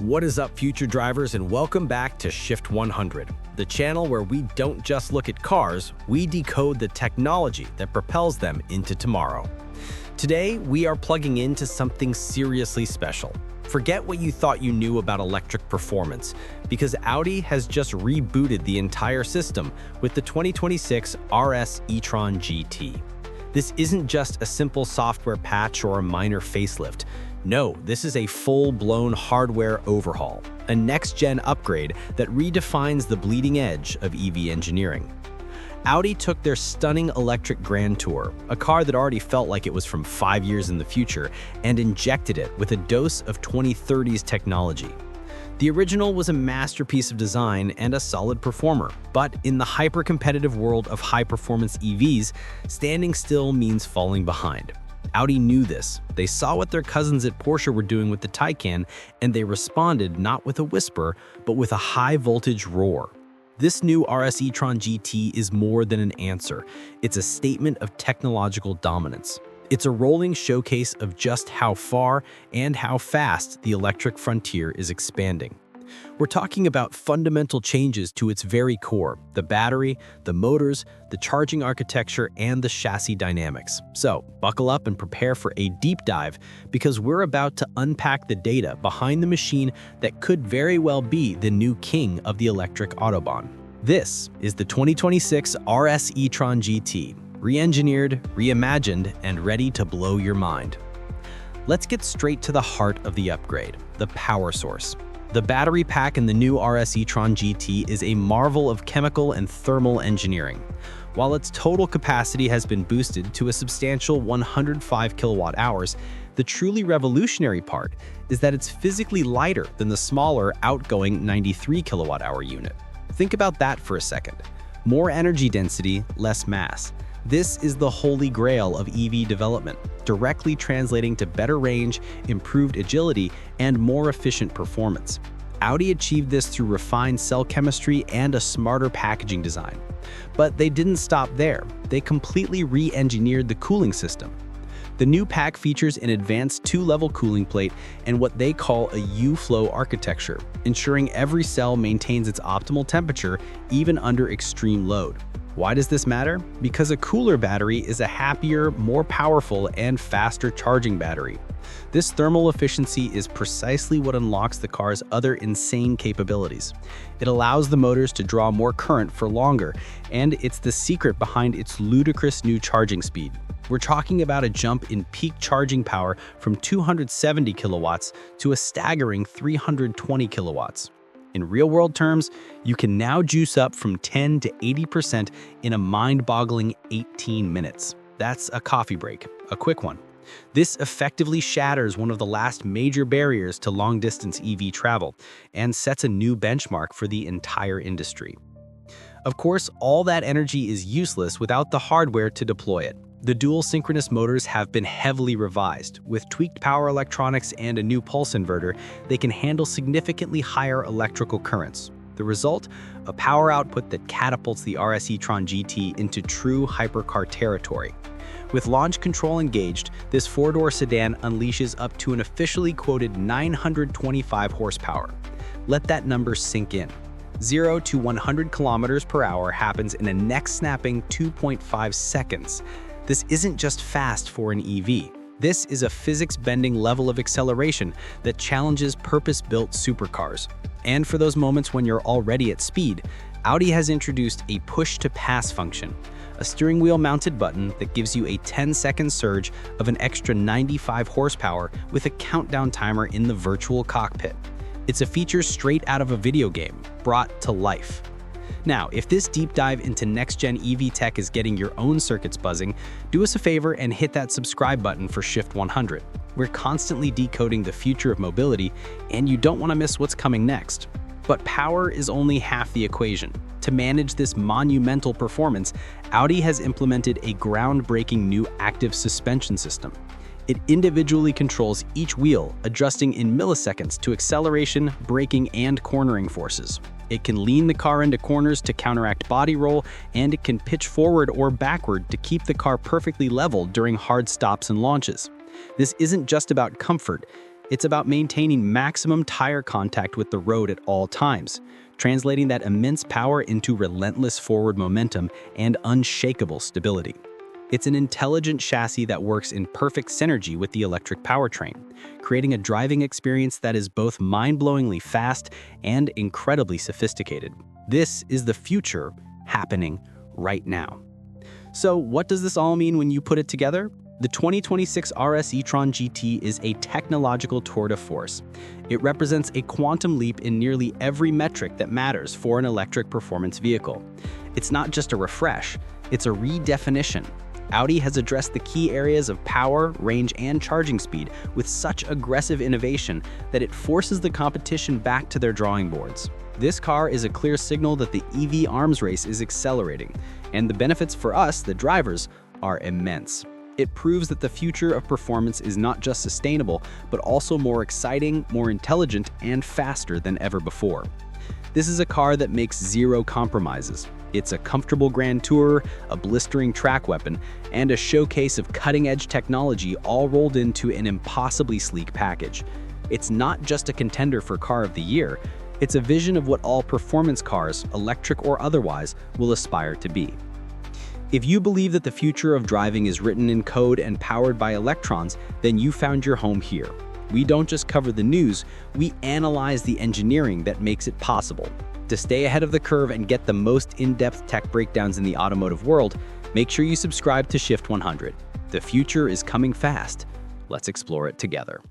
What is up, future drivers, and welcome back to Shift 100, the channel where we don't just look at cars, we decode the technology that propels them into tomorrow. Today, we are plugging into something seriously special. Forget what you thought you knew about electric performance, because Audi has just rebooted the entire system with the 2026 RS E-Tron GT. This isn't just a simple software patch or a minor facelift. No, this is a full-blown hardware overhaul, a next-gen upgrade that redefines the bleeding edge of EV engineering. Audi took their stunning electric Grand Tour, a car that already felt like it was from 5 years in the future, and injected it with a dose of 2030s technology. The original was a masterpiece of design and a solid performer, but in the hyper-competitive world of high-performance EVs, standing still means falling behind. Audi knew this. They saw what their cousins at Porsche were doing with the Taycan, and they responded not with a whisper, but with a high-voltage roar. This new RS E-Tron GT is more than an answer. It's a statement of technological dominance. It's a rolling showcase of just how far and how fast the electric frontier is expanding. We're talking about fundamental changes to its very core: the battery, the motors, the charging architecture, and the chassis dynamics. So, buckle up and prepare for a deep dive, because we're about to unpack the data behind the machine that could very well be the new king of the electric Autobahn. This is the 2026 RS E-Tron GT, re-engineered, reimagined, and ready to blow your mind. Let's get straight to the heart of the upgrade: the power source. The battery pack in the new RS E-Tron GT is a marvel of chemical and thermal engineering. While its total capacity has been boosted to a substantial 105 kilowatt hours, the truly revolutionary part is that it's physically lighter than the smaller, outgoing 93 kilowatt hour unit. Think about that for a second. More energy density, less mass. This is the holy grail of EV development, directly translating to better range, improved agility, and more efficient performance. Audi achieved this through refined cell chemistry and a smarter packaging design. But they didn't stop there. They completely re-engineered the cooling system. The new pack features an advanced 2-level cooling plate and what they call a U-flow architecture, ensuring every cell maintains its optimal temperature even under extreme load. Why does this matter? Because a cooler battery is a happier, more powerful, and faster charging battery. This thermal efficiency is precisely what unlocks the car's other insane capabilities. It allows the motors to draw more current for longer, and it's the secret behind its ludicrous new charging speed. We're talking about a jump in peak charging power from 270 kilowatts to a staggering 320 kilowatts. In real-world terms, you can now juice up from 10 to 80% in a mind-boggling 18 minutes. That's a coffee break, a quick one. This effectively shatters one of the last major barriers to long-distance EV travel and sets a new benchmark for the entire industry. Of course, all that energy is useless without the hardware to deploy it. The dual synchronous motors have been heavily revised. With tweaked power electronics and a new pulse inverter, they can handle significantly higher electrical currents. The result? A power output that catapults the RS E-Tron GT into true hypercar territory. With launch control engaged, this four-door sedan unleashes up to an officially quoted 925 horsepower. Let that number sink in. 0 to 100 kilometers per hour happens in a neck-snapping 2.5 seconds. This isn't just fast for an EV. This is a physics-bending level of acceleration that challenges purpose-built supercars. And for those moments when you're already at speed, Audi has introduced a push-to-pass function, a steering wheel-mounted button that gives you a 10-second surge of an extra 95 horsepower with a countdown timer in the virtual cockpit. It's a feature straight out of a video game, brought to life. Now, if this deep dive into next-gen EV tech is getting your own circuits buzzing, do us a favor and hit that subscribe button for Shift 100. We're constantly decoding the future of mobility, and you don't want to miss what's coming next. But power is only half the equation. To manage this monumental performance, Audi has implemented a groundbreaking new active suspension system. It individually controls each wheel, adjusting in milliseconds to acceleration, braking, and cornering forces. It can lean the car into corners to counteract body roll, and it can pitch forward or backward to keep the car perfectly level during hard stops and launches. This isn't just about comfort, It's about maintaining maximum tire contact with the road at all times, translating that immense power into relentless forward momentum and unshakable stability. It's an intelligent chassis that works in perfect synergy with the electric powertrain, creating a driving experience that is both mind-blowingly fast and incredibly sophisticated. This is the future happening right now. So what does this all mean when you put it together? The 2026 RS E-Tron GT is a technological tour de force. It represents a quantum leap in nearly every metric that matters for an electric performance vehicle. It's not just a refresh, it's a redefinition. Audi has addressed the key areas of power, range, and charging speed with such aggressive innovation that it forces the competition back to their drawing boards. This car is a clear signal that the EV arms race is accelerating, and the benefits for us, the drivers, are immense. It proves that the future of performance is not just sustainable, but also more exciting, more intelligent, and faster than ever before. This is a car that makes zero compromises. It's a comfortable grand tourer, a blistering track weapon, and a showcase of cutting-edge technology all rolled into an impossibly sleek package. It's not just a contender for Car of the Year, it's a vision of what all performance cars, electric or otherwise, will aspire to be. If you believe that the future of driving is written in code and powered by electrons, then you found your home here. We don't just cover the news, we analyze the engineering that makes it possible. To stay ahead of the curve and get the most in-depth tech breakdowns in the automotive world, make sure you subscribe to Shift 100. The future is coming fast. Let's explore it together.